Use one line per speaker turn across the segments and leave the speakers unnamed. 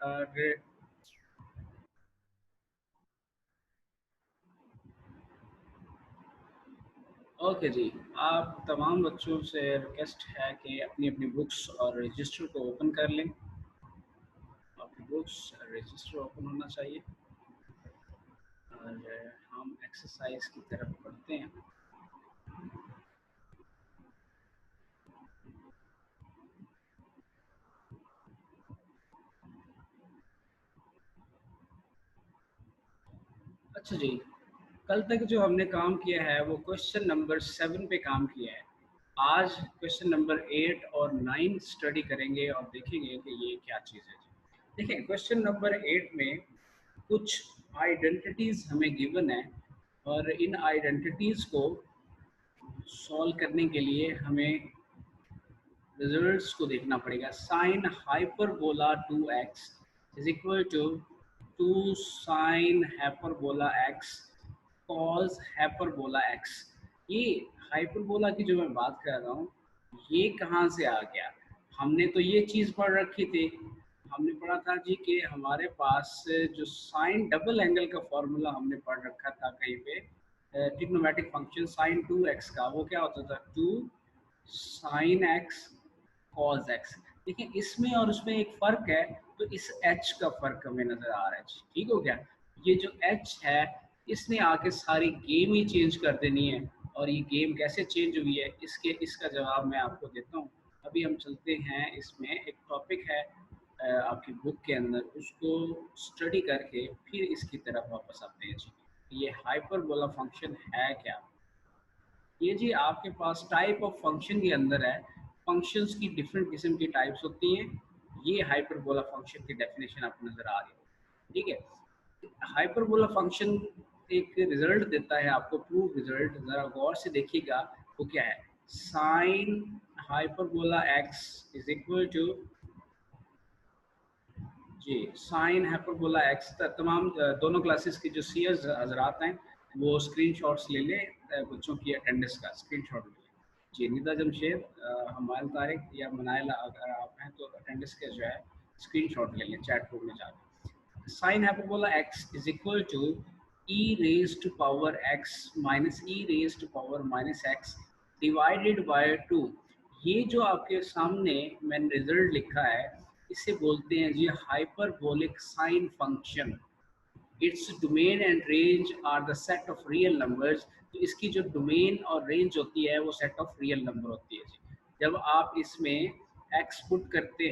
Great. Okay जी, आप तमाम बच्चों से रिक्वेस्ट है कि अपनी अपनी बुक्स और रजिस्टर को ओपन कर लें। आपकी बुक्स रजिस्टर ओपन होना चाहिए और हम एक्सरसाइज की तरफ बढ़ते हैं। अच्छा जी, कल तक जो हमने काम किया है वो क्वेश्चन नंबर 7 पे काम किया है। आज क्वेश्चन नंबर 8 और 9 स्टडी करेंगे और देखेंगे कि ये क्या चीज़ है जी। देखिए क्वेश्चन नंबर 8 में कुछ आइडेंटिटीज़ हमें गिवन है और इन आइडेंटिटीज़ को सॉल्व करने के लिए हमें रिजल्ट्स को देखना पड़ेगा। Sine hyperbola 2x is equal to 2 sine hyperbola x cos hyperbola x। ये हाइपरबोला की जो मैं बात कर रहा हूँ, ये कहाँ से आ गया? हमने तो ये चीज़ पढ़ रखी थी। हमने पढ़ा था जी कि हमारे पास जो साइन डबल एंगल का फॉर्मूला हमने पढ़ रखा था कहीं पे, ट्रिग्नोमेट्रिक फंक्शन साइन 2x का, वो क्या होता था? 2 साइन एक्स कॉस एक्स। देखिए इसमें और उसमें एक फ़र्क है, तो इस h का फ़र्क हमें नज़र आ रहा है। ठीक हो गया? ये जो h है, इसने आके सारी गेम ही चेंज कर देनी है। और ये गेम कैसे चेंज हुई है, इसका जवाब मैं आपको देता हूँ। अभी हम चलते हैं, इसमें एक टॉपिक है आपकी बुक के अंदर, उसको स्टडी करके फिर इसकी तरफ वापस आते हैं जी। ये हाइपरबोला फंक्शन है क्या? ये जी आपके पास टाइप ऑफ फंक्शन के अंदर है। फंक्शंस की डिफरेंट किस्म की टाइप्स होती हैं। ये हाइपरबोला फंक्शन की डेफिनेशन आपको नज़र आ रही है। ठीक है? हाइपरबोला फंक्शन एक रिजल्ट देता है आपको, प्रूव रिजल्ट। ज़रा गौर से देखिएगा वो क्या है। Sine hyperbola x is equal to G sine hyperbola x. तमाम दोनों क्लासेस की जो सीएस हजरात हैं वो स्क्रीनशॉट्स ले लें, बच्चों की अटेंडेंस का स्क्रीनशॉट ले लें। जी निदा जमशेद, हमायल तारिक या मनाइला, अगर आप हैं तो अटेंडेंस के जो है स्क्रीनशॉट ले लें चैट रूम में जाकर। Sine hyperbola x is equal to e raise to power x minus e raise to power minus x divided by 2। ये जो आपके सामने मैंने रिजल्ट लिखा है, इसे बोलते हैं जी hyperbolic sine function. Its domain and range are the set of real numbers. तो इसकी जो डोमेन और रेंज होती है वो सेट ऑफ रियल नंबर होती है जी। जब आप इसमें एक्स पुट करते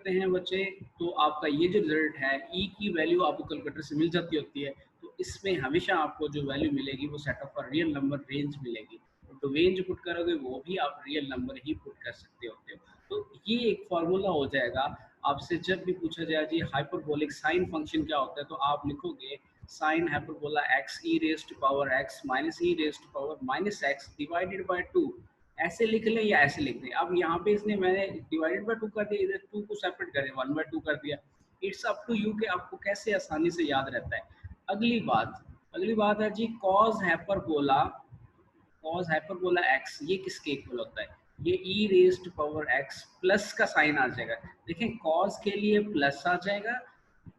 हैं, बच्चे, तो आपका ये जो रिजल्ट है, ई की वैल्यू आपको कैलकुलेटर से मिल जाती होती है। तो इसमें हमेशा आपको जो वैल्यू मिलेगी वो set of real number range मिलेगी। डोमेन जो पुट करोगे वो भी आप रियल नंबर ही पुट कर सकते होते हो। तो ये एक फार्मूला हो जाएगा। आपसे जब भी पूछा जाए जी हाइपरबोलिक साइन फंक्शन क्या होता है, तो आप लिखोगे sine hyperbola x e raise to power x minus e raise to power minus x divided by 2। ऐसे लिख लें या ऐसे लिख दें। अब यहाँ पे इसने मैंने डिवाइडेड बाय 2 कर दिया, इधर 2 को सेपरेट करें 1/2 कर दिया। इट्स अप टू यू कि आपको कैसे आसानी से याद रहता है। अगली बात है जी कॉस हाइपरबोला एक्स, ये किसके इक्वल होता है? ये e raise to power x plus का साइन आ जाएगा। देखें कॉस के लिए प्लस आ जाएगा,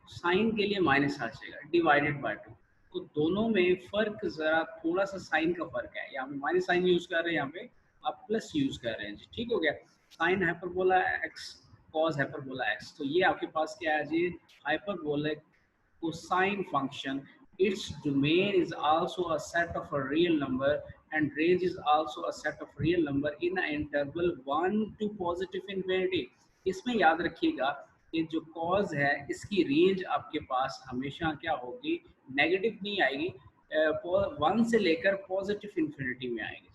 साइन के लिए माइनस आ जाएगा, डिवाइडेड बाय 2। तो दोनों में फ़र्क ज़रा थोड़ा सा साइन का फ़र्क है। यहाँ पे माइनस साइन यूज़ कर रहे हैं, यहाँ पे आप प्लस यूज़ कर रहे हैं जी। ठीक हो गया? Sine hyperbola x cos hyperbola x. तो ये आपके पास क्या है जी? Hyperbolic cosine function. Its domain is also a set of a real number and range is also a set of real number in an interval 1 to positive infinity. इसमें याद रखिएगा कि जो कॉज है इसकी रेंज आपके पास हमेशा क्या होगी? नेगेटिव नहीं आएगी, 1 से लेकर पॉजिटिव इन्फिनिटी में आएगी।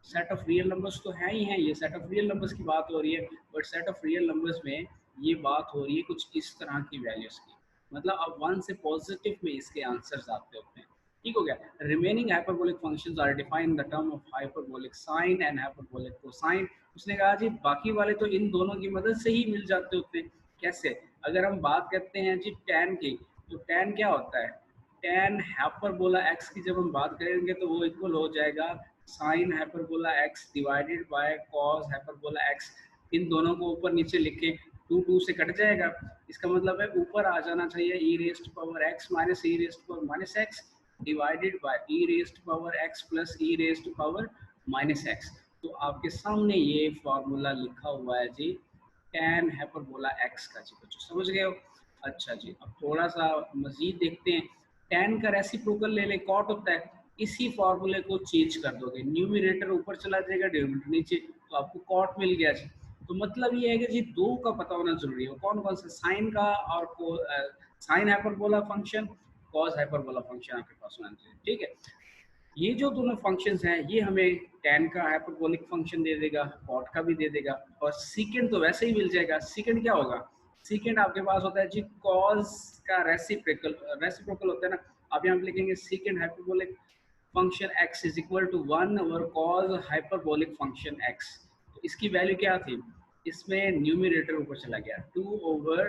सेट ऑफ रियल नंबर्स तो है ही हैं, ये सेट ऑफ रियल नंबर्स की बात हो रही है, but set of real numbers में ये बात हो रही है कुछ इस तरह की वैल्यूज़ की। मतलब अब 1 से पॉजिटिव में इसके आंसर्स आते होते हैं। ठीक हो गया? Remaining hyperbolic functions are defined in the term of hyperbolic sine and hyperbolic cosine. उसने कहा जी बाकी वाले तो इन दोनों की मदद से ही मिल जाते होते हैं। कैसे? अगर हम बात करते हैं जी tan की, तो tan क्या होता है? tan हाइपरबोला x की जब हम बात करेंगे तो वो इक्वल हो जाएगा sine hyperbola x divided by cos hyperbola x। इन दोनों को ऊपर नीचे लिखें 2 से कट जाएगा, इसका मतलब है ऊपर आ जाना चाहिए e rest power x minus e rest power minus x divided bye e rest power x plus e rest power minus x। तो आपके सामने ये फॉर्मूला लिखा हुआ है जी, tan हाइपरबोला x का। जी बच्चों समझ गए हो? अच्छा जी, अब थोड़ा सा मजीद देखते हैं। tan का रेसिप्रोकल ले लें, कॉट होता है, इसी फॉर्मूले को चेंज कर दोगे, न्यूमरेटर ऊपर चला जाएगा, डिनोमिनेटर नीचे, तो आपको कॉट मिल गया जी। तो मतलब ये है कि जी दो का पता होना जरूरी है, कौन कौन सा, साइन का और sine hyperbola function, cos hyperbola function आपके पास होना चाहिए, ठीक है। ये जो दोनों फंक्शंस हैं ये हमें tan का हाइपरबोलिक फंक्शन दे देगा, cot का भी दे देगा, और सीकेंड तो वैसे ही मिल जाएगा। सीकेंड क्या होगा? सीकेंड आपके पास होता है जी cos का रेसिप्रोकल, रेसिप्रोकल होता है ना। आप यहाँ पे लिखेंगे secant hyperbolic function x is equal to 1 over cos hyperbolic function x। तो इसकी वैल्यू क्या थी? इसमें न्यूमरेटर ऊपर चला गया, 2 ओवर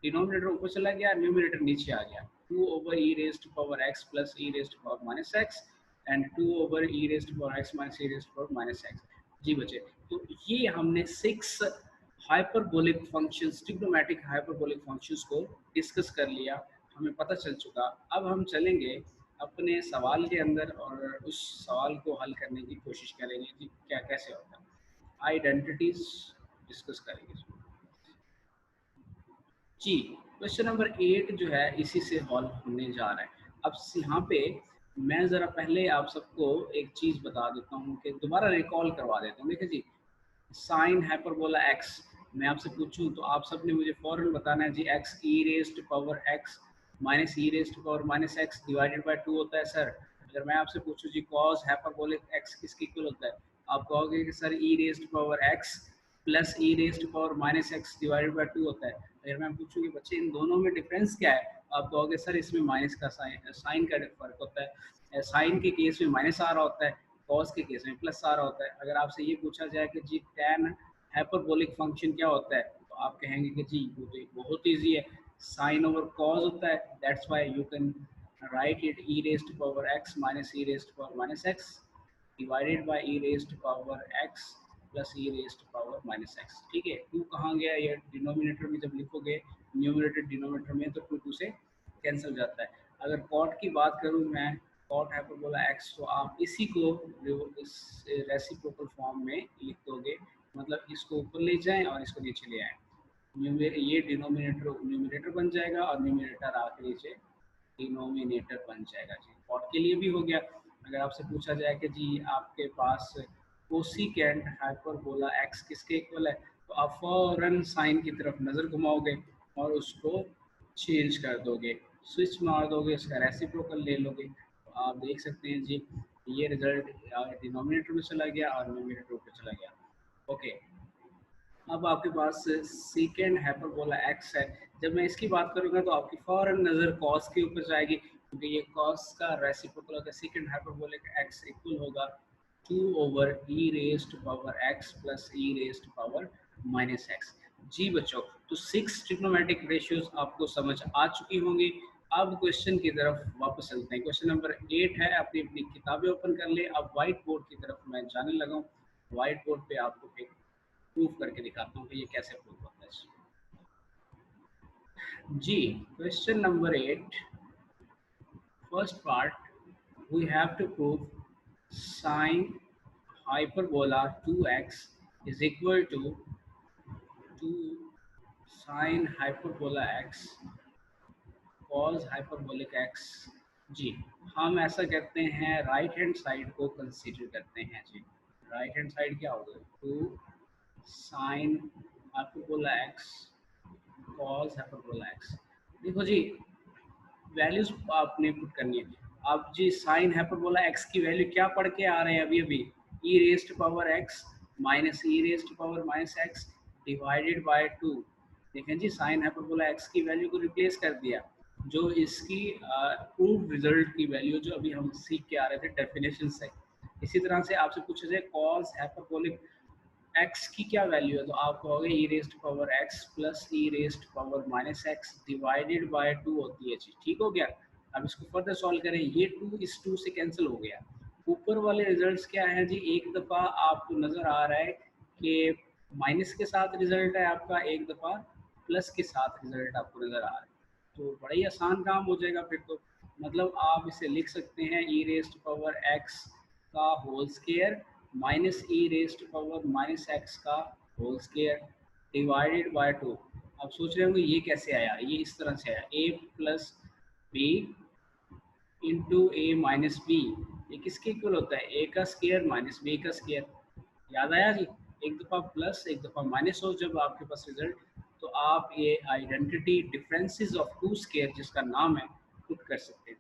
डिनोमिनेटर ऊपर चला गया, न्यूमरेटर नीचे आ गया, 2 over e rest power x plus e rest power minus x and 2 over e rest power x minus e rest power minus x। जी बच्चे, तो ये हमने 6 hyperbolic functions, trigonometric hyperbolic functions को डिस्कस कर लिया, हमें पता चल चुका। अब हम चलेंगे अपने सवाल के अंदर और उस सवाल को हल करने की कोशिश करेंगे कि क्या कैसे होता है। आइडेंटिटीज डिस्कस करेंगे जी। क्वेश्चन नंबर 8 जो है इसी से हॉल होने जा रहा है। अब यहाँ पे मैं ज़रा पहले आप सबको एक चीज़ बता देता हूँ कि दोबारा रिकॉल करवा देता हूँ। देखिए जी, साइन हाइपरबोला एक्स मैं आपसे पूछूं तो आप सब ने मुझे फौरन बताना है जी, x e raised power x minus e raised power minus x divided by 2 होता है सर। अगर मैं आपसे पूछूं जी कॉस हाइपरबोलिक एक्स किसके इक्वल होता है, आप कहोगे कि sir e raised power x plus e raised power minus x divided by 2 होता है। अगर मैं पूछूं कि बच्चे इन दोनों में डिफरेंस क्या है, आप कहोगे सर इसमें माइनस का साइन का फर्क होता है, साइन के केस में माइनस आ रहा होता है, कॉस के केस में प्लस आ रहा होता है। अगर आपसे ये पूछा जाए कि जी tan हाइपरबोलिक फंक्शन क्या होता है, तो आप कहेंगे कि जी वो तो बहुत ईजी है, साइन ओवर कॉस होता है, that's why you can write it e raised power x minus e raised power minus x divided bye e raised power x plus e raised power minus x। ठीक है, 2 कहाँ गया, ये denominator में जब लिखोगे न्यूमरेटर डिनोमिनेटर में तो 2 से कैंसिल जाता है। अगर कॉट की बात करूँ मैं, कॉट हाइपरबोला x, तो आप इसी को इस रेसिप्रोकल फॉर्म में लिख दोगे, मतलब इसको ऊपर ले जाएं और इसको नीचे ले आएं, ये डिनोमिनेटर न्यूमरेटर बन जाएगा और न्यूमरेटर आके नीचे डिनोमिनेटर बन जाएगा जी। कॉट के लिए भी हो गया। अगर आपसे पूछा जाए कि जी आपके पास कोसिकेंट हाइपरबोला x किसके इक्वल है, तो आप फौरन साइन की तरफ नज़र घुमाओगे और उसको चेंज कर दोगे, स्विच मार दोगे, उसका रेसिप्रोकल ले लोगे, तो आप देख सकते हैं जी ये रिजल्ट डिनोमिनेटर में चला गया और न्यूमरेटर ऊपर चला गया। ओके, अब आपके पास सीकेंड हाइपरबोला एक्स है। जब मैं इसकी बात करूंगा तो आपकी फौरन नज़र कॉस के ऊपर जाएगी, क्योंकि ये कॉस का रेसिप्रोकल होगा, सीकेंड हाइपरबोलिक एक्स इक्वल होगा 2 ओवर ई रेज्ड पावर एक्स प्लस ई रेज्ड पावर माइनस एक्स। जी बच्चों, तो 6 ट्रिग्नोमेट्रिक रेशियोज आपको समझ आ चुकी होंगी। अब क्वेश्चन की तरफ वापस चलते हैं। क्वेश्चन नंबर 8 है, अपनी अपनी किताबें ओपन कर ले। अब व्हाइट बोर्ड की तरफ मैं जाने लगा हूँ। व्हाइट बोर्ड पे आपको एक प्रूफ करके दिखाता हूँ कि ये कैसे प्रूफ होता है जी। Question number 8, first part, we have to prove sine hyperbola 2x is equal to sine hyperbola x cos hyperbolic x। जी, हम ऐसा करते हैं, राइट हैंड साइड को कंसीडर करते हैं जी। राइट हैंड साइड क्या होगा, 2 sine hyperbola x cos hyperbola x। देखो जी, वैल्यूज आपने पुट करनी है। आप जी साइन हाइपरबोला x की वैल्यू क्या पढ़ के आ रहे हैं अभी अभी, e rest power x minus e rest power minus x divided by 2। देखें जी, साइन हाइपरबोला x की वैल्यू को रिप्लेस कर दिया, जो इसकी प्रूव रिजल्ट की वैल्यू जो अभी हम सीख के आ रहे थे डेफिनेशन से। इसी तरह से आपसे पूछा जाए कॉस हाइपरबोलिक x की क्या वैल्यू है, तो आप कहोगे e raised power x plus e raised power minus x divided by 2 होती है जी। ठीक हो गया। अब इसको फर्दर सॉल्व करें, ये 2 इस 2 से कैंसिल हो गया। ऊपर वाले रिजल्ट्स क्या है जी, एक दफ़ा आपको नज़र आ रहा है कि माइनस के साथ रिजल्ट है आपका, एक दफ़ा प्लस के साथ रिजल्ट आपको नज़र आ रहा है, तो बड़ा ही आसान काम हो जाएगा फिर तो। मतलब आप इसे लिख सकते हैं ई रेस्ट पावर एक्स का whole square minus e raised power minus x का whole square divided by two. आप सोच रहे होंगे ये कैसे आया, ये इस तरह से आया, ए प्लस बी इंटू ए माइनस बी। ये किसके इक्वल होता है, ए का स्केयर माइनस बी का स्केयर। याद आया जी, एक दफ़ा प्लस एक दफ़ा माइनस हो जब आपके पास रिजल्ट, तो आप ये identity differences of two square जिसका नाम है पुट कर सकते हैं।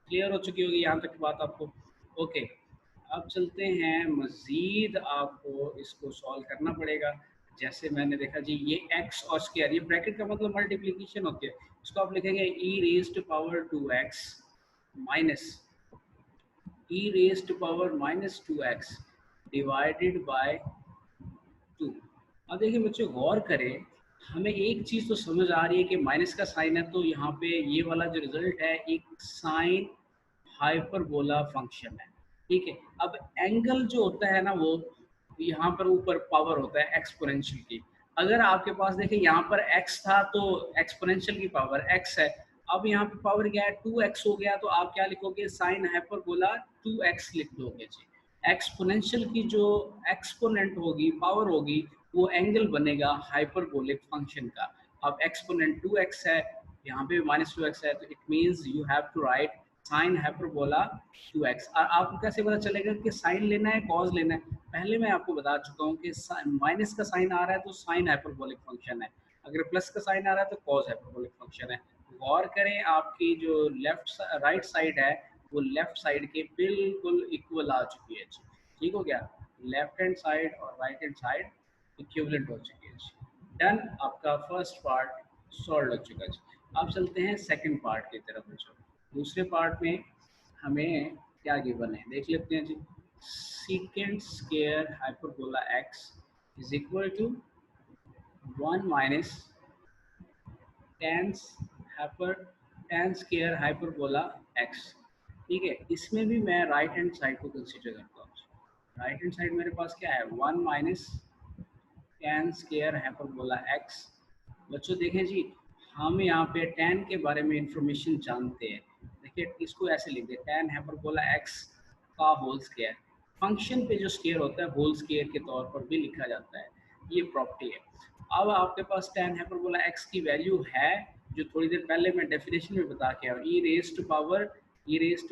क्लियर हो चुकी होगी यहाँ तक की बात आपको। ओके, अब चलते हैं मज़ीद, आपको इसको सॉल्व करना पड़ेगा। जैसे मैंने देखा जी, ये एक्स और स्क्वायर, ये ब्रैकेट का मतलब मल्टीप्लिकेशन होती है, इसको आप लिखेंगे e raised power to x minus e raised power minus two x divided by two. अब देखिए बच्चों, गौर करें, हमें एक चीज़ तो समझ आ रही है कि माइनस का साइन है, तो यहाँ पे ये वाला जो रिजल्ट है एक साइन हाइपरबोला फंक्शन है। ठीक है, अब एंगल जो होता है ना, वो यहाँ पर ऊपर पावर होता है एक्सपोनेंशियल की। अगर आपके पास देखिए यहाँ पर x था, तो एक्सपोनेंशियल की पावर x है। अब यहाँ पे पावर क्या है, 2x हो गया, तो आप क्या लिखोगे, साइन हाइपरबोला 2x लिख दोगे जी। एक्सपोनेंशियल की जो एक्सपोनेंट होगी, पावर होगी, वो एंगल बनेगा हाइपरबोलिक फंक्शन का। अब एक्सपोनेंट 2x है, यहाँ पे माइनस 2x है, तो it means you have to write sine hyperbola 2x। और आपको कैसे पता चलेगा कि साइन लेना है कॉज लेना है, पहले मैं आपको बता चुका हूँ कि माइनस का साइन आ रहा है तो साइन हाइपरबोलिक फंक्शन है, अगर प्लस का साइन आ रहा है तो कॉज हाइपरबोलिक फंक्शन है। गौर करें, आपकी जो राइट साइड है वो लेफ्ट साइड के बिल्कुल इक्वल आ चुकी है जी। ठीक हो गया, लेफ्ट हैंड साइड और राइट हैंड साइड इक्विवेलेंट हो चुकी है जी। डन, आपका फर्स्ट पार्ट सॉल्व हो चुका है जी। अब चलते हैं सेकंड पार्ट की तरफ बच्चों। दूसरे पार्ट में हमें क्या गिवन है देख लेते हैं जी। Secant square hyperbola x is equal to 1 minus tan hyper tan square hyperbola x. ठीक है, इसमें भी मैं राइट हैंड साइड को कंसीडर करता हूँ। राइट हैंड साइड मेरे पास क्या है, 1 minus ten square hyperbola x. बच्चों देखें जी, हम यहाँ पे टेन के बारे में इंफॉर्मेशन जानते हैं। देखिए इसको ऐसे लिख दे, टेन हाइपरबोला एक्स का होल स्क्वायर। फंक्शन पे जो स्क्वायर होता है होल स्क्वायर के तौर पर भी लिखा जाता है, ये प्रॉपर्टी है। अब आपके पास टेन हाइपरबोला एक्स की वैल्यू है, जो थोड़ी देर पहले मैं डेफिनेशन में बता के आया, e raised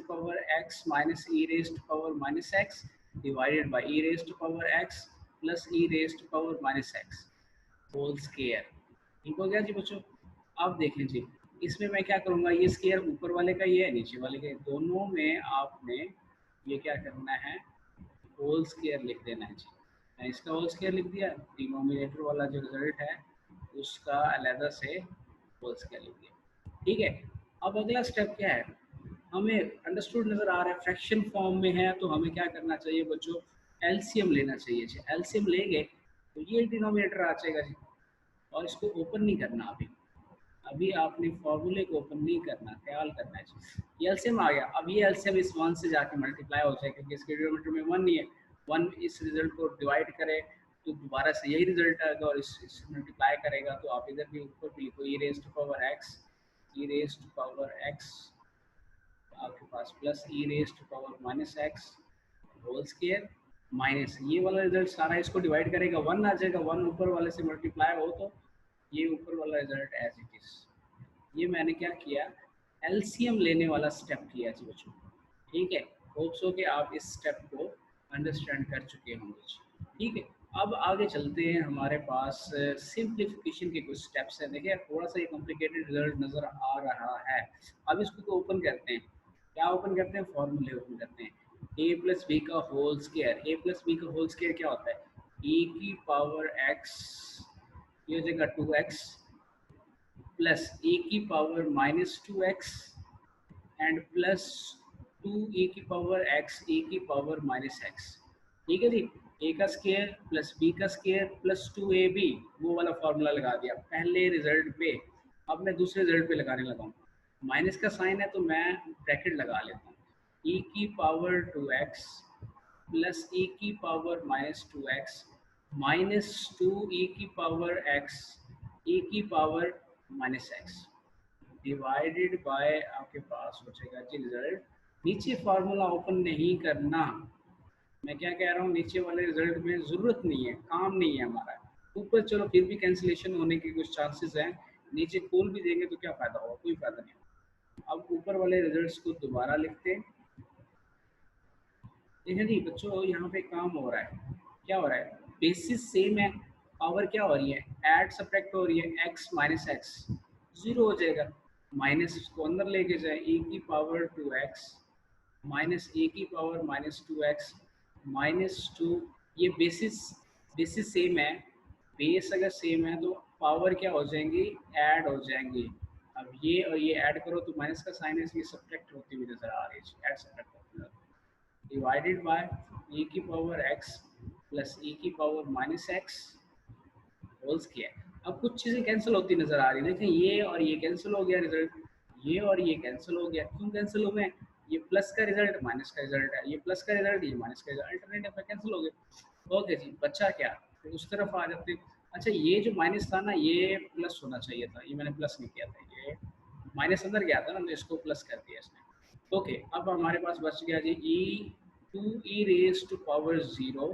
power x minus e raised power minus x divided by e raised power x plus e raised power minus x whole square. ठीक हो गया जी बच्चों। अब देखें जी, इसमें मैं क्या करूँगा, ये स्क्वायर ऊपर वाले का ये है, नीचे वाले का, दोनों में आपने ये क्या करना है, होल स्क्वायर लिख देना है जी। मैं इसका होल स्क्वायर लिख दिया, डिनोमिनेटर वाला जो रिजल्ट है उसका अलहदा से होल स्क्वायर लिख दिया। ठीक है, अब अगला स्टेप क्या है, हमें अंडरस्टूड नज़र आ रहा है, फ्रैक्शन फॉर्म में है, तो हमें क्या करना चाहिए बच्चों, एलसीएम लेना चाहिए जी। एलसीएम लेंगे तो ये डिनोमिनेटर आ जाएगा जी, और इसको ओपन नहीं करना अभी। अभी आपने फॉर्मूले को ओपन नहीं करना, ख्याल करना है जी। ये एलसीएम आ गया, अब ये एलसीएम इस वन से जाके मल्टीप्लाई हो जाए, क्योंकि इसके डिनोमिनेटर में वन नहीं है। वन इस रिजल्ट को डिवाइड करे तो दोबारा से यही रिजल्ट आएगा, और इस मल्टीप्लाई करेगा तो आप इधर भी ऊपर भी लिखो, e raise to power x, e raise to power x आपके पास plus e raise to power minus x whole square minus ये वाला रिजल्ट सारा इसको डिवाइड करेगा, वन आ जाएगा, वन ऊपर वाले से मल्टीप्लाई हो तो ये ऊपर वाला रिजल्ट एज इट इज। ये मैंने क्या किया, एलसीएम लेने वाला स्टेप किया जी बच्चों। ठीक है, होप्स हो कि आप इस स्टेप को अंडरस्टैंड कर चुके होंगे। ठीक है, अब आगे चलते हैं, हमारे पास सिंप्लीफिकेशन के कुछ स्टेप्स हैं। देखिए थोड़ा सा ये कॉम्प्लिकेटेड रिजल्ट नज़र आ रहा है। अब इसको तो ओपन करते हैं, क्या ओपन करते हैं, फॉर्मूले ओपन करते हैं। ए प्लस बी का होल स्क्वायर, ए प्लस बी का होल स्क्वायर क्या होता है, ए की पावर एक्स, ये हो जाएगा 2x प्लस ए की power minus 2x and plus 2 ए की पावर x ए की पावर माइनस x। ठीक है जी, ए का स्क्वायर प्लस बी का स्क्वायर प्लस 2ab, वो वाला फॉर्मूला लगा दिया पहले रिजल्ट पे। अब मैं दूसरे रिजल्ट पे लगाने लगा हूँ, माइनस का साइन है तो मैं ब्रैकेट लगा लेता हूँ, e की पावर 2x प्लस e की power minus 2x minus 2 e की पावर x ए की power minus x divided by आपके पास हो जाएगा जी रिजल्ट। नीचे फार्मूला ओपन नहीं करना। मैं क्या कह रहा हूँ, नीचे वाले रिजल्ट में ज़रूरत नहीं है, काम नहीं है हमारा। ऊपर चलो फिर भी कैंसिलेशन होने के कुछ चांसेस हैं, नीचे खोल भी देंगे तो क्या फ़ायदा होगा, कोई फ़ायदा नहीं। अब ऊपर वाले रिजल्ट्स को दोबारा लिखते हैं। देखिए जी बच्चों, यहाँ पे काम हो रहा है, क्या हो रहा है, बेसिस सेम है, पावर क्या हो रही है, ऐड सब्ट्रैक्ट हो रही है, x माइनस एक्स जीरो हो जाएगा। माइनस को अंदर लेके जाए, ए की पावर 2x माइनस ए की पावर माइनस 2x माइनस 2। ये बेसिस बेसिस सेम है, बेस अगर सेम है तो पावर क्या हो जाएंगी, ऐड हो जाएंगी। अब ये और ये ऐड करो तो माइनस का साइन है, इसलिए सब्ट्रैक्ट होती हुई नजर आ रही है, ऐड सब्ट्रैक्ट होती हुई डिवाइडेड बाय ए की पावर x प्लस ए की power minus x whole square. अब कुछ चीज़ें कैंसिल होती नजर आ रही है, देखें ये और ये कैंसिल हो गया रिजल्ट, ये और ये कैंसिल हो गया। क्यों कैंसिल हो गए, ये प्लस का रिजल्ट माइनस का रिजल्ट है, ये प्लस का रिजल्ट ये माइनस का रिजल्ट, अल्टरनेटिव में कैंसिल हो गए। ओके जी, बच्चा क्या, तो उस तरफ आ जाते हैं। अच्छा ये जो माइनस था ना, ये प्लस होना चाहिए था, ये मैंने प्लस नहीं किया था, ये माइनस अंदर गया था ना, तो इसको प्लस कर दिया इसने। ओके, अब हमारे पास बच गया जी e two e raise to power zero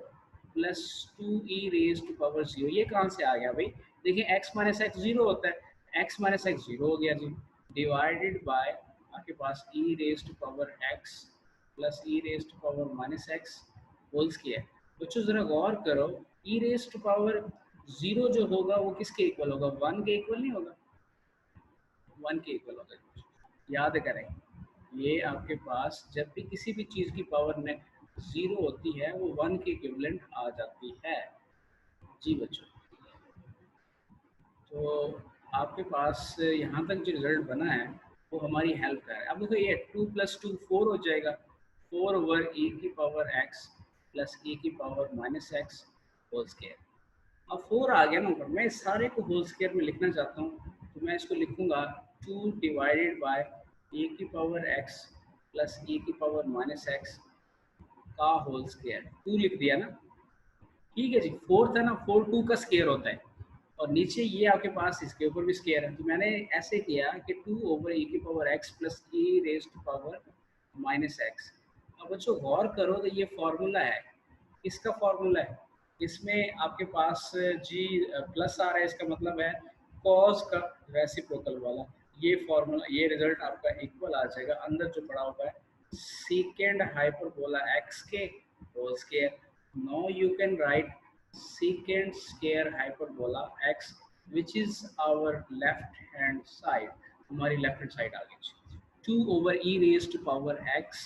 plus two e raise to power zero. ये कहाँ से आ गया भाई, देखिए x माइनस एक्स जीरो होता है, x माइनस एक्स जीरो हो गया जी, डिवाइडेड बाय आपके पास e raise to power x plus e raise to power minus x whole square. बच्चों जरा गौर करो, e raise to power zero जो होगा वो किसके इक्वल होगा, वन के इक्वल नहीं होगा, वन के इक्वल होगा। याद करें, ये आपके पास जब भी किसी भी चीज़ की पावर ने जीरो होती है वो वन के इक्विवेलेंट आ जाती है। जी बच्चों, तो आपके पास यहाँ तक जो रिजल्ट बना है वो हमारी हेल्प कर रहा है। अब देखो ये टू प्लस टू फोर हो जाएगा, फोर ओवर ए की पावर एक्स प्लस ए की power minus x whole square. अब फोर आ गया ना ऊपर, मैं इस सारे को होल स्केयर में लिखना चाहता हूँ, तो मैं इसको लिखूंगा टू डिवाइडेड बाय ए की पावर एक्स प्लस ए की पावर माइनस एक्स का होल स्केयर। टू लिख दिया ना, ठीक है जी। फोर्थ है ना, फोर टू का स्केयर होता है, और नीचे ये आपके पास इसके ऊपर भी स्केयर है, तो मैंने ऐसे किया कि टू ओवर ए की power x plus a raise to power minus x. अब बच्चों गौर करो तो ये फॉर्मूला है, इसका फॉर्मूला है, इसमें आपके पास जी प्लस आ रहा है, इसका मतलब है कॉस का रेसिप्रोकल वाला। ये फॉर्मूला, ये रिजल्ट आपका इक्वल आ जाएगा, अंदर जो पड़ा हुआ है secant hyperbola xk whole square. Now you can write secant square hyperbola x, which is our left hand side, हमारी left hand side आ गई, 2 over e raised to power x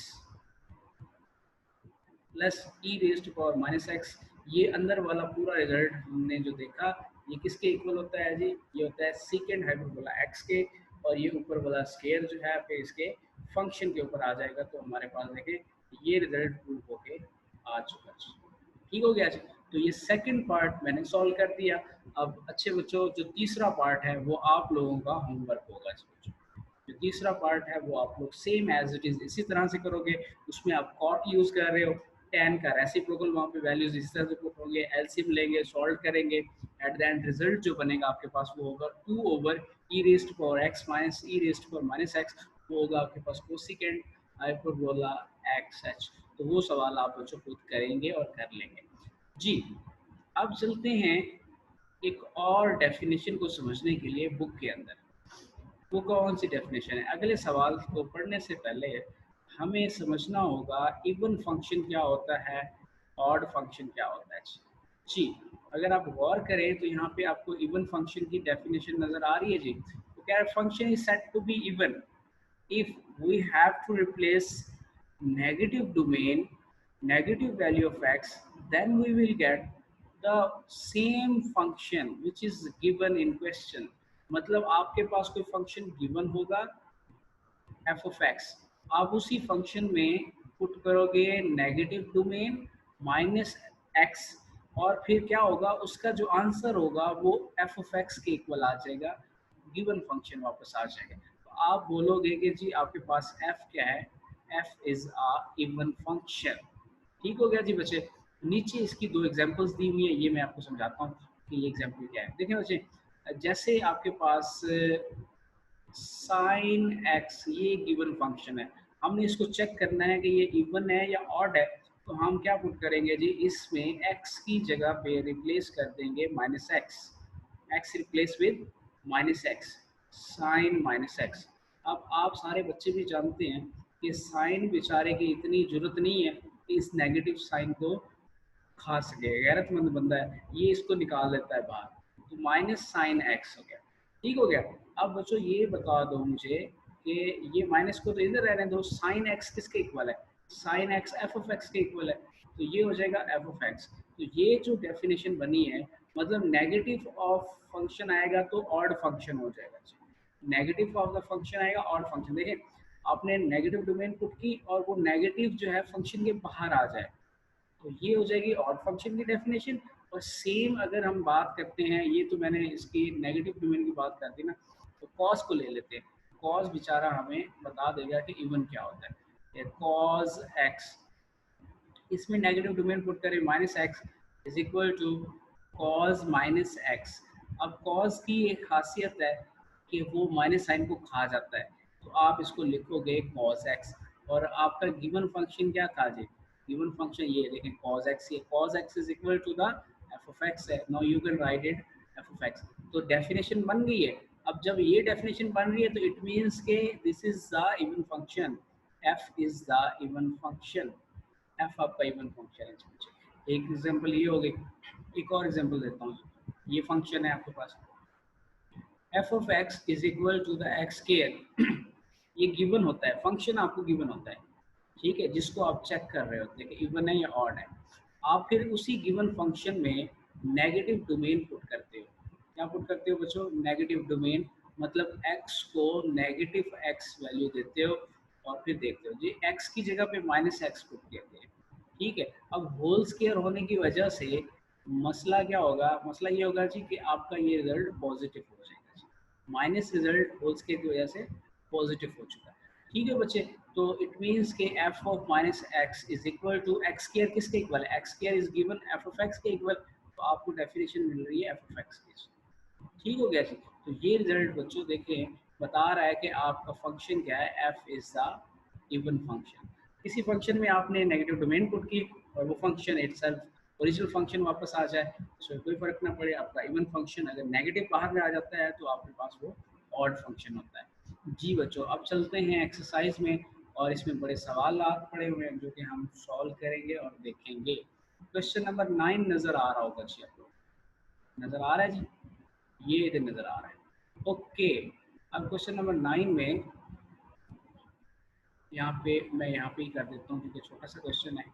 plus e raise to power minus x. ये अंदर वाला पूरा result हमने जो देखा, ये किसके इक्वल होता है जी, ये होता है सीकेंड हाइपरबोला एक्स के, और ये ऊपर वाला स्केयर जो है फिर इसके फंक्शन के ऊपर आ जाएगा। तो हमारे पास देखिए ये रिजल्ट प्रूव होके आ चुका है, ठीक हो गया जी। तो ये सेकंड पार्ट मैंने सॉल्व कर दिया। अब अच्छे बच्चों, जो तीसरा पार्ट है वो आप लोगों का होमवर्क होगा जी बच्चों। जो तीसरा पार्ट है वो आप लोग सेम एज इट इज इसी तरह से करोगे। उसमें आप कॉट यूज कर रहे हो, टेन का रेसिप्रोकल वहाँ पे वैल्यूज इस तरह से पुट होंगे, एलसीएम लेंगे, सॉल्व करेंगे, एट द एंड रिजल्ट जो बनेगा आपके पास वो होगा two over e raise to power x minus e raise to power minus x, वो होगा आपके पास कोसिकेंड हाइपरबोला एक्स एच। तो वो सवाल आप बच्चों खुद करेंगे और कर लेंगे जी। अब चलते हैं एक और डेफिनेशन को समझने के लिए बुक के अंदर। वो कौन सी डेफिनेशन है, अगले सवाल को पढ़ने से पहले हमें समझना होगा इवन फंक्शन क्या होता है, ऑड फंक्शन क्या होता है जी। अगर आप गौर करें तो यहाँ पे आपको इवन फंक्शन की डेफिनेशन नज़र आ रही है जी। तो क्या function is said to be even if we have to replace negative domain, negative value of x, then we will get the same function which is given in question। मतलब आपके पास कोई फंक्शन गिवन होगा F of x, आप उसी function में put करोगे negative domain minus x, और फिर क्या होगा, उसका जो आंसर होगा वो एफ ऑफ एक्स के इक्वल आ जाएगा, गिवन फंक्शन वापस आ जाएगा। तो आप बोलोगे कि जी आपके पास एफ क्या है, F is a even function. ठीक हो गया जी बच्चे। नीचे इसकी दो एग्जांपल्स दी हुई है, ये मैं आपको समझाता हूँ कि ये एग्जांपल क्या है। देखिए बच्चे, जैसे आपके पास साइन एक्स ये गिवन फंक्शन है, हमने इसको चेक करना है कि ये इवन है या ऑड है। तो हम क्या पुट करेंगे जी, इसमें एक्स की जगह पे रिप्लेस कर देंगे minus x, x replace with minus x, sine minus x. अब आप सारे बच्चे भी जानते हैं कि साइन बेचारे की इतनी जरूरत नहीं है कि इस नेगेटिव साइन को खा सके, गैरतमंद बंदा है, ये इसको निकाल देता है बाहर। तो माइनस साइन एक्स हो गया, ठीक हो गया। अब बच्चों ये बता दो मुझे कि ये माइनस को तो इधर रहने दो, साइन एक्स किसके इक्वल है, sine x F of x के इक्वल है, तो ये हो जाएगा एफ ऑफ एक्स। तो ये जो डेफिनेशन बनी है, मतलब नेगेटिव ऑफ फंक्शन आएगा तो ऑड फंक्शन हो जाएगा, नेगेटिव ऑफ द फंक्शन आएगा ऑड फंक्शन। देखिए आपने नेगेटिव डोमेन पुट की और वो नेगेटिव जो है फंक्शन के बाहर आ जाए, तो ये हो जाएगी ऑड फंक्शन की डेफिनेशन। और सेम अगर हम बात करते हैं, ये तो मैंने इसकी नेगेटिव डोमेन की बात कर दी ना, तो कॉस को ले लेते हैं। कॉस बेचारा हमें बता देगा कि इवन क्या होता है, कॉस एक्स, इसमें नेगेटिव डोमेन पुट करें minus x is equal to cos minus x. अब कॉस की एक खासियत है कि वो माइनस साइन को खा जाता है, तो आप इसको लिखोगे कॉस एक्स। और आपका गिवन फंक्शन क्या था जी, गिवन फंक्शन ये देखें कॉस एक्स, ये cos x is equal to the f of x है। Now you can write it f of x. तो डेफिनेशन बन गई है। अब जब ये डेफिनेशन बन रही है तो इट मीन्स के this is the even function, F is the even function, F आपका इवन फंक्शन है। एक एग्जांपल ये हो गई, एक और एग्जांपल देता हूँ। ये फंक्शन है आपके पास f of x is equal to the x square, ये गिवन होता है, फंक्शन आपको गिवन होता है, ठीक है, जिसको आप चेक कर रहे होते हैं कि इवन है या ऑड है। आप फिर उसी गिवन फंक्शन में नेगेटिव डोमेन पुट करते हो। क्या पुट करते हो बच्चों, नेगेटिव डोमेन, मतलब x को नेगेटिव x वैल्यू देते हो और फिर देखते हो जी x की जगह पे माइनस एक्स पुट करते हैं, ठीक है। अब होल स्क्वायर होने की वजह से मसला क्या होगा, मसला ये होगा जी कि आपका ये रिजल्ट पॉजिटिव हो जाएगा जी, माइनस रिजल्ट होल स्क्वायर की वजह से पॉजिटिव हो चुका है, ठीक है बच्चे। तो इट मीन्स के f of minus x is equal to x square, किसके इक्वल है, x square is given f of x के इक्वल। तो आपको डेफिनेशन मिल रही है एफ ऑफ एक्स की, ठीक हो गया जी। तो ये रिजल्ट बच्चों देखें बता रहा है कि आपका फंक्शन क्या है, F is the even function. किसी फंक्शन में आपने नेगेटिव डोमेन पुट की और वो फंक्शन इटसेल्फ ओरिजिनल फंक्शन वापस आ जाए, उसमें कोई फर्क ना पड़े। आपका इवन फंक्शन अगर नेगेटिव बाहर में आ जाता है तो आपके पास वो ऑड फंक्शन होता है जी बच्चों। अब चलते हैं एक्सरसाइज में, और इसमें बड़े सवाल पड़े हुए हैं जो कि हम सॉल्व करेंगे और देखेंगे। क्वेश्चन नंबर 9 नजर आ रहा होगा जी, आपको नजर आ रहा है जी, ये इधर नजर आ रहा है, ओके। अब क्वेश्चन नंबर 9 में यहाँ पे मैं यहाँ पे ही कर देता हूँ क्योंकि छोटा सा क्वेश्चन है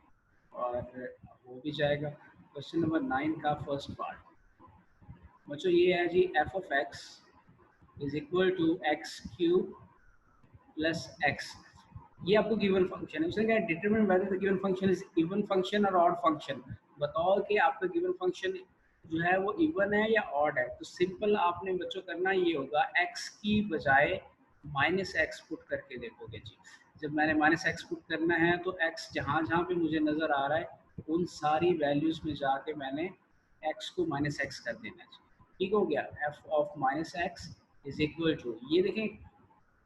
और हो भी जाएगा। क्वेश्चन नंबर 9 का फर्स्ट पार्ट बच्चों ये है जी, f of x is equal to x cube plus x. ये आपको गिवन फंक्शन है, उसने कहा determine whether the given function is even function और ऑड फंक्शन। बताओ कि आपका गिवन फंक्शन जो है वो इवन है या ऑड है। तो सिंपल आपने बच्चों करना ये होगा, x की बजाय माइनस एक्स पुट करके देखोगे जी। जब मैंने माइनस एक्स पुट करना है तो x जहाँ जहाँ पे मुझे नज़र आ रहा है उन सारी वैल्यूज़ में जाके मैंने x को माइनस एक्स कर देना है, ठीक हो गया। F of minus x is equal to, ये देखें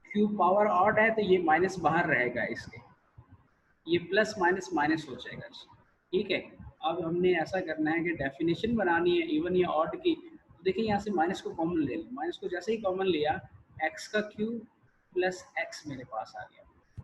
क्यूब पावर ऑड है तो ये माइनस बाहर रहेगा इसके, ये प्लस माइनस माइनस हो जाएगा, ठीक है। अब हमने ऐसा करना है कि डेफिनेशन बनानी है इवन या ऑड की। तो देखिए यहाँ से माइनस को कॉमन ले लें, माइनस को जैसे ही कॉमन लिया एक्स का क्यूब प्लस एक्स मेरे पास आ गया।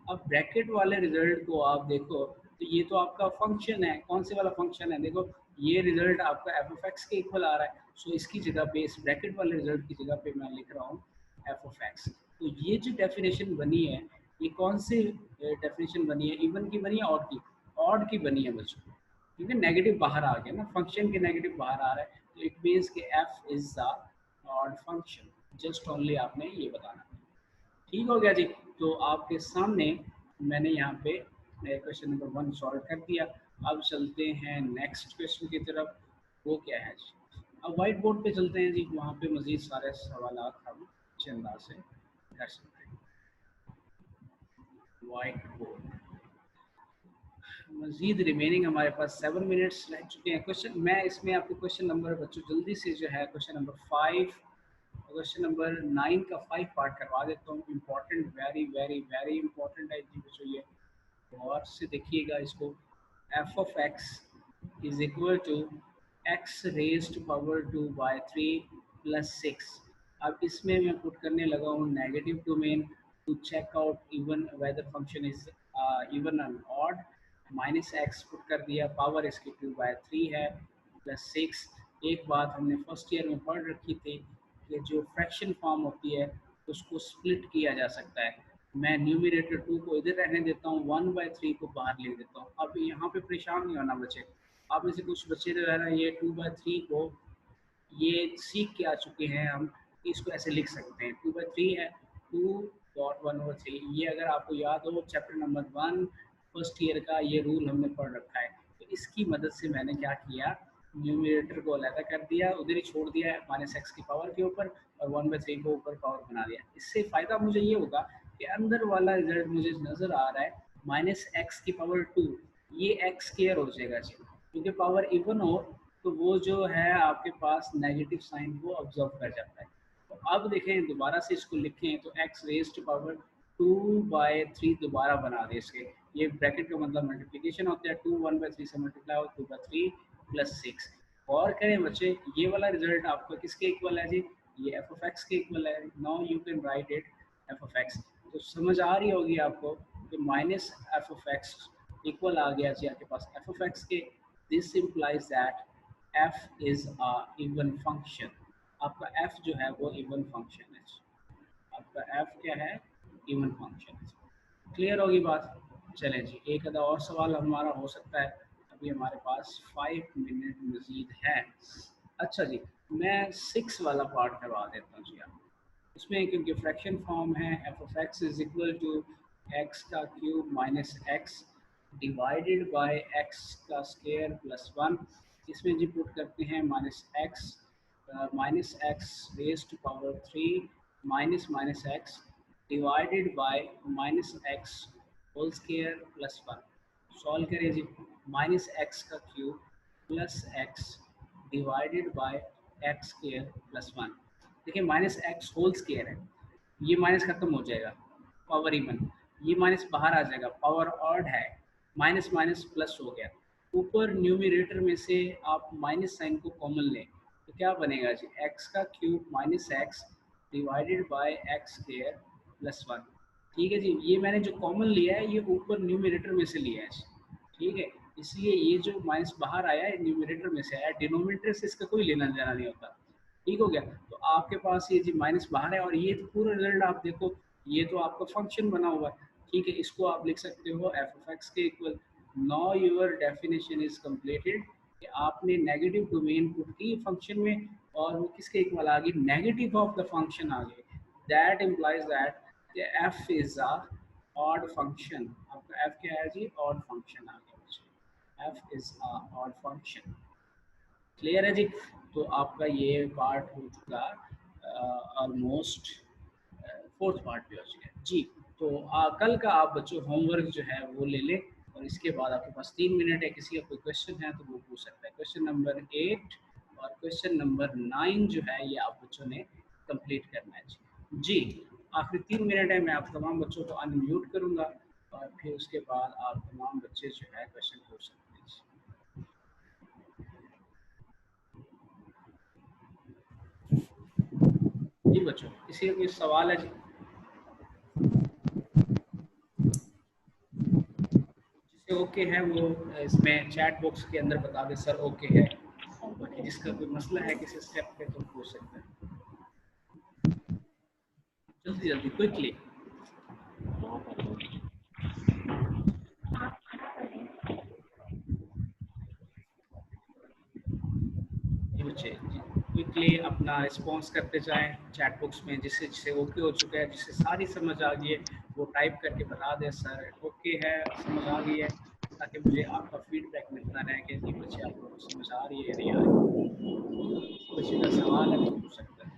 अब ब्रैकेट वाले रिजल्ट को आप देखो तो ये तो आपका फंक्शन है, कौन से वाला फंक्शन है, देखो ये रिजल्ट आपका एफ ऑफ एक्स के इक्वल आ रहा है। सो इसकी जगह पे, इस ब्रैकेट वाले रिजल्ट की जगह पे मैं लिख रहा हूँ एफ ऑफ एक्स। तो ये जो डेफिनेशन बनी है ये कौन सी डेफिनेशन बनी है, इवन की बनी है ऑड की, ऑड की बनी है बच्चों, क्योंकि नेगेटिव बाहर आ गया ना, फंक्शन के नेगेटिव बाहर आ रहा है, तो इट मीन्स कि F is the odd function. Just only आपने ये बताना, ठीक हो गया जी। तो आपके सामने मैंने यहाँ पे क्वेश्चन नंबर 1 सॉल्व कर दिया। अब चलते हैं नेक्स्ट क्वेश्चन की तरफ, वो क्या है जी। अब वाइट बोर्ड पे चलते हैं जी, वहाँ पे मजीद सारे सवाल हम चंदा से कर सकते हैं। वाइट बोर्ड मजीद रिमेनिंग हमारे पास 7 मिनट्स रह चुके हैं। क्वेश्चन मैं इसमें आपको क्वेश्चन नंबर बच्चों जल्दी से जो है क्वेश्चन नंबर 5 क्वेश्चन नंबर 9 का 5 पार्ट करवा देता हूँ। Important, very very very important है जी बच्चों ये, गौर से देखिएगा इसको। F of x is equal to x raise to power 2 by 3 plus 6। अब इसमें मैं पुट करने लगा हूँ negative domain to check out even whether function is even and odd. Minus x put कर दिया, पावर इसकी 2/3 है प्लस 6। एक बात हमने फर्स्ट ईयर में पढ़ रखी थी कि जो फ्रैक्शन फॉर्म होती है उसको स्प्लिट किया जा सकता है। मैं न्यूमरेटर 2 को इधर रहने देता हूँ, 1/3 को बाहर ले देता हूँ। अब यहाँ पे परेशान नहीं होना बच्चे। आप में से कुछ बच्चे जो है ना, ये 2/3 को ये सीख के आ चुके हैं हम, इसको ऐसे लिख सकते हैं। 2/3 है, 2.1/3। ये अगर आपको याद हो चैप्टर नंबर 1 फर्स्ट ईयर का ये रूल हमने पढ़ रखा है। तो इसकी मदद से मैंने क्या किया, न्यूमरेटर को अलग कर दिया, उधर ही छोड़ दिया है माइनस एक्स की पावर के ऊपर, और 1/3 को ऊपर पावर बना दिया। इससे फ़ायदा मुझे ये होगा कि अंदर वाला रिजल्ट मुझे नज़र आ रहा है माइनस एक्स की पावर 2, ये एक्स स्क्वायर हो जाएगा जी, क्योंकि पावर इवन हो तो वो जो है आपके पास नेगेटिव साइन को ऑब्जर्व कर जाता है। तो अब देखें, दोबारा से इसको लिखें तो एक्स रेज टू पावर 2/3 दोबारा बना दे इसके। ये ब्रैकेट का मतलब मल्टीप्लिकेशन होता है, 2 1/3 से मल्टीप्लाई हो 2/3 प्लस 6। और करें बच्चे, ये वाला रिजल्ट आपका किसके इक्वल है जी, ये एफ ऑफ एक्स के इक्वल है। Now you can write it f of x. तो समझ आ रही होगी आपको कि minus f of x equal आ गया जी आपके पास एफ ऑफ एक्स के। This implies that f is a even function। आपका f जो है वो इवन फंक्शन है। आपका f क्या है, इवन फंक्शन है। क्लियर होगी बात। चलें जी, एक आधा और सवाल हमारा हो सकता है, अभी हमारे पास 5 मिनट मजीद है। अच्छा जी, मैं 6 वाला पार्ट करवा देता हूँ जी आप। इसमें क्योंकि फ्रैक्शन फॉर्म है, f of x is equal to x का cube minus x divided by x का स्क्वायर प्लस 1। इसमें जी पुट करते हैं minus x raise to power 3 minus minus x divided by minus x whole square plus 1। Solve करें जी, minus x का cube plus x divided by x square plus 1। देखिए minus x whole square है, ये minus खत्म हो जाएगा, power even, ये माइनस बाहर आ जाएगा, पावर ऑड है, माइनस माइनस प्लस हो गया। ऊपर न्यूमरेटर में से आप माइनस साइन को कॉमन लें तो क्या बनेगा जी, एक्स का cube minus x divided by x square plus 1। ठीक है जी, ये मैंने जो कॉमन लिया है ये ऊपर न्यूमरेटर में से लिया है। ठीक है, इसलिए ये जो माइनस बाहर आया है न्यूमरेटर में से आया, डिनोमिनेटर से इसका कोई लेना देना नहीं होता। ठीक हो गया, तो आपके पास ये जी माइनस बाहर है, और ये तो पूरा रिजल्ट आप देखो, ये तो आपका फंक्शन बना हुआ है। ठीक है, इसको आप लिख सकते हो एफ ऑफ एक्स के equal. Now your definition is completed कि आपने नेगेटिव डोमेन पुट की फंक्शन में, और वो किसके इक्वल आ गई, नेगेटिव ऑफ द फंक्शन आ गई। That implies that F is a odd function. आपका एफ क्या है जी, ऑड फंक्शन आ गया। F is a odd function. Clear है जी। तो आपका ये पार्ट हो चुका ऑलमोस्ट, फोर्थ पार्ट भी हो चुका है जी। तो कल का आप बच्चों होमवर्क जो है वो ले लें, और इसके बाद आपके पास 3 मिनट है। किसी का कोई क्वेश्चन है तो वो पूछ सकता है। क्वेश्चन नंबर 8 और क्वेश्चन नंबर 9 जो है ये आप बच्चों ने कंप्लीट करना है जी। जी, आखिरी 3 मिनट है, मैं आप तमाम बच्चों को अनम्यूट करूँगा, और फिर उसके बाद आप तमाम बच्चे जो है क्वेश्चन पूछ सकते हैं। जी बच्चों, किसी का कोई सवाल है जी? जिसे ओके है वो इसमें चैट बॉक्स के अंदर बता दे सर ओके है, और बाकी जिसका कोई मसला है किसी स्टेप पे तो पूछ सकते हैं। जल्दी जल्दी क्विकली। जी बच्चे, क्विकली अपना रिस्पॉन्स करते जाएं चैट बॉक्स में, जिससे जिसे ओके हो चुका है, जिससे सारी समझ आ गई है, वो टाइप करके बता दे सर ओके है, समझ आ गई है, ताकि मुझे आपका फीडबैक मिलता रहे कि जी बच्चे आप लोगों को समझ आ रही है या नहीं आ रही। बच्चे का सवाल है तो पूछ सकते हैं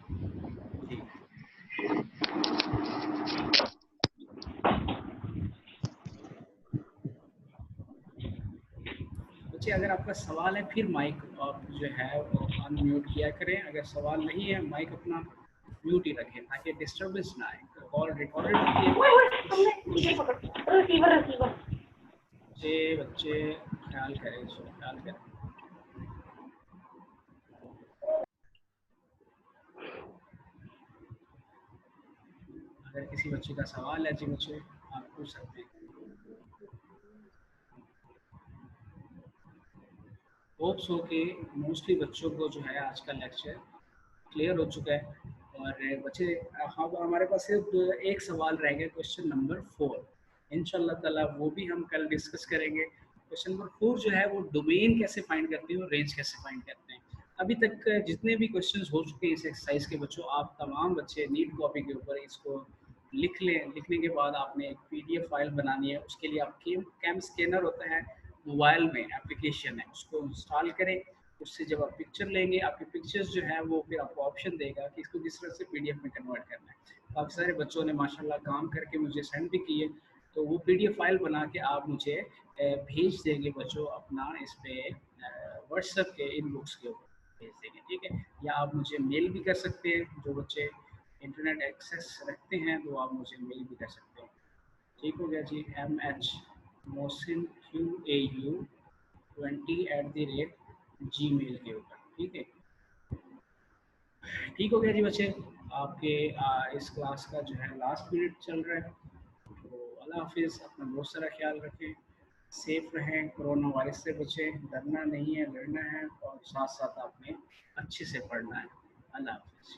जी। बच्चे अगर आपका सवाल है फिर माइक आप जो है वो अनम्यूट किया करें, अगर सवाल नहीं है माइक अपना म्यूट ही रखें ताकि डिस्टर्बेंस ना आए। कॉल रिकॉर्डेड होती है।
रिसीवर
बच्चे ख्याल करें, इसको ख्याल करें। अगर किसी बच्चे का सवाल है जी मुझे, आप पूछ सकते हैं। होप्स हो कि मोस्टली बच्चों को जो है आज का लेक्चर क्लियर हो चुका है। और बच्चे, हम हमारे पास सिर्फ एक सवाल रह गया, क्वेश्चन नंबर 4। इंशाल्लाह ताला वो भी हम कल डिस्कस करेंगे। क्वेश्चन नंबर 4 जो है वो डोमेन कैसे फाइंड करते हैं और रेंज कैसे फाइंड करते हैं। अभी तक जितने भी क्वेश्चंस हो चुके हैं इस एक्सरसाइज के बच्चों, आप तमाम बच्चे नीट कॉपी के ऊपर इसको लिख लें। लिखने के बाद आपने एक पीडीएफ फाइल बनानी है। उसके लिए आप कैम स्कैनर होता है मोबाइल में, एप्लीकेशन है, उसको इंस्टॉल करें। उससे जब आप पिक्चर लेंगे, आपकी पिक्चर्स जो है वो फिर आपको ऑप्शन देगा कि इसको किस तरह से पीडीएफ में कन्वर्ट करना है। काफ़ी सारे बच्चों ने माशाल्लाह काम करके मुझे सेंड भी किए। तो वो पीडीएफ फाइल बना के आप मुझे भेज देंगे बच्चों अपना इस पे व्हाट्सएप के इनबॉक्स के ऊपर भेज देंगे, ठीक है। या आप मुझे मेल भी कर सकते हैं। जो बच्चे इंटरनेट एक्सेस रखते हैं तो आप मुझे मेल भी कर सकते हैं। ठीक हो गया जी। MH मोहसिन QAU20@gmail के ऊपर, ठीक है। ठीक हो गया जी बच्चे। आपके इस क्लास का जो है लास्ट पीरियड चल रहा है। तो अल्लाह हाफिज़, अपना बहुत सारा ख्याल रखें, सेफ रहें, कोरोना वायरस से बचें। डरना नहीं है, लड़ना है, और साथ साथ आपने अच्छे से पढ़ना है। अल्लाह हाफिज़।